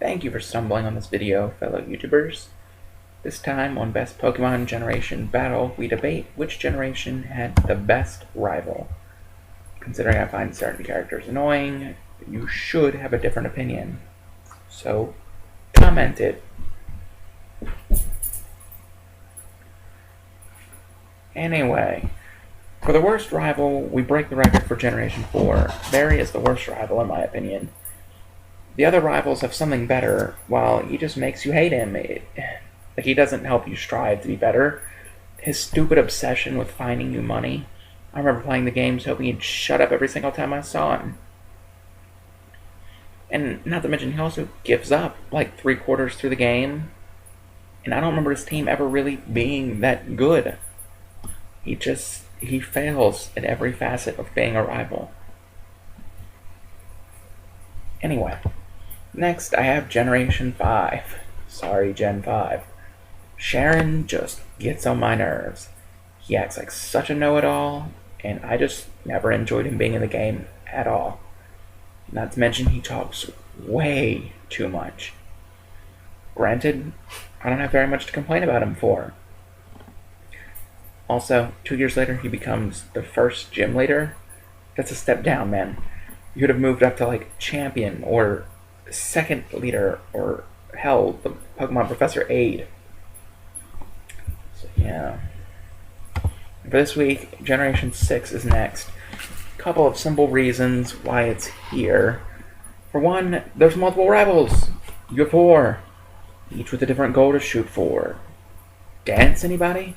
Thank you for stumbling on this video, fellow YouTubers. This time on Best Pokemon Generation Battle, we debate which generation had the best rival. Considering I find certain characters annoying, you should have a different opinion. So, comment it. Anyway, for the worst rival, we break the record for Generation 4. Barry is the worst rival in my opinion. The other rivals have something better, while he just makes you hate him. Like, he doesn't help you strive to be better. His stupid obsession with finding you money. I remember playing the games hoping he'd shut up every single time I saw him. And not to mention, he also gives up like 3/4 through the game. And I don't remember his team ever really being that good. He fails at every facet of being a rival. Anyway, next I have Generation 5. Sorry, Gen 5. Sharon just gets on my nerves. He acts like such a know-it-all, and I just never enjoyed him being in the game at all. Not to mention, he talks way too much. Granted, I don't have very much to complain about him for. Also, 2 years later, he becomes the first gym leader. That's a step down, man. You could have moved up to, like, champion, or second leader, or, hell, the Pokemon Professor Aid. So, yeah. For this week, Generation 6 is next. Couple of simple reasons why it's here. For one, there's multiple rivals. You have 4, each with a different goal to shoot for. Dance, anybody?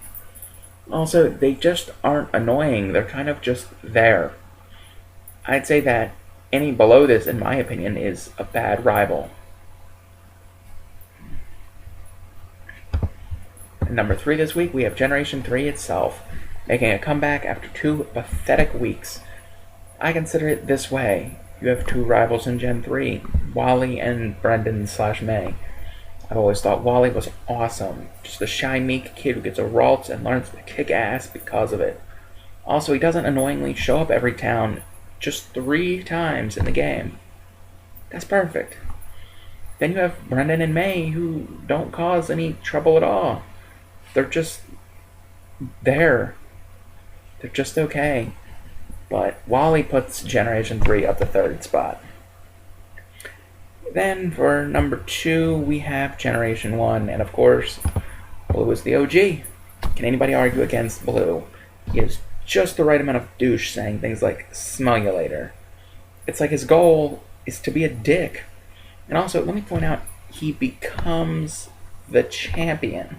Also, they just aren't annoying. They're kind of just there. I'd say that any below this, in my opinion, is a bad rival. And number 3 this week, we have Generation 3 itself, making a comeback after 2 pathetic weeks. I consider it this way. You have 2 rivals in Gen 3, Wally and Brendan/May. I've always thought Wally was awesome. Just a shy, meek kid who gets a Ralts and learns to kick ass because of it. Also, he doesn't annoyingly show up every town just 3 times in the game. That's perfect. Then you have Brendan and May, who don't cause any trouble at all. They're just there. They're just okay. But Wally puts Generation 3 up the 3rd spot. Then for number 2, we have Generation 1, and of course, Blue is the OG. Can anybody argue against Blue? He has just the right amount of douche saying things like, "Smell you later." It's like his goal is to be a dick. And also, let me point out, he becomes the champion.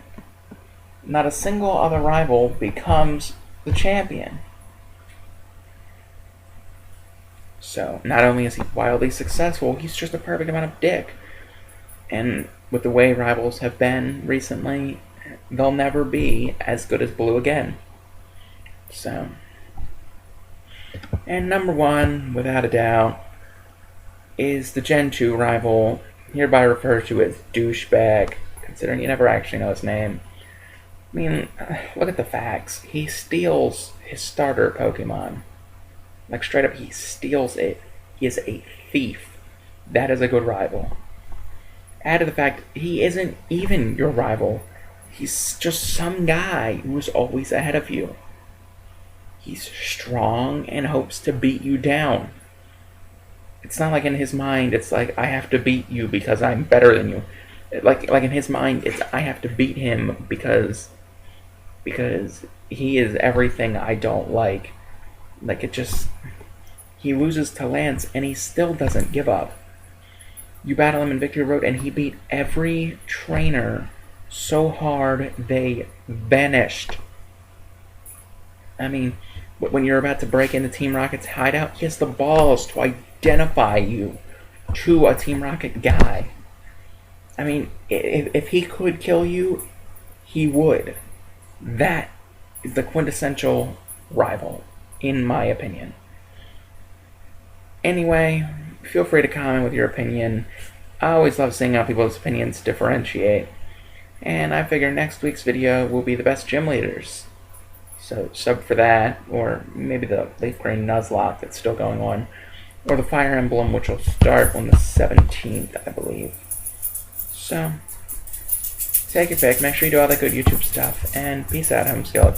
Not a single other rival becomes the champion. So, not only is he wildly successful, he's just a perfect amount of dick. And with the way rivals have been recently, they'll never be as good as Blue again. So, and number 1, without a doubt, is the Gen 2 rival, hereby referred to as Douchebag, considering you never actually know his name. I mean, look at the facts. He steals his starter Pokemon. Like, straight up, he steals it. He is a thief. That is a good rival. Add to the fact, he isn't even your rival. He's just some guy who's always ahead of you. He's strong and hopes to beat you down. It's not like in his mind, it's like, I have to beat you because I'm better than you. Like in his mind, it's, I have to beat him because he is everything I don't like. Like, it just, he loses to Lance and he still doesn't give up. You battle him in Victory Road and he beat every trainer so hard they vanished. I mean, when you're about to break into Team Rocket's hideout, he has the balls to identify you to a Team Rocket guy. I mean, if he could kill you, he would. That is the quintessential rival, in my opinion. Anyway, feel free to comment with your opinion. I always love seeing how people's opinions differentiate. And I figure next week's video will be the best gym leaders. So sub for that, or maybe the Leaf Green Nuzlocke that's still going on, or the Fire Emblem, which will start on the 17th, I believe. So, take your pick, make sure you do all the good YouTube stuff, and peace out, home skillets.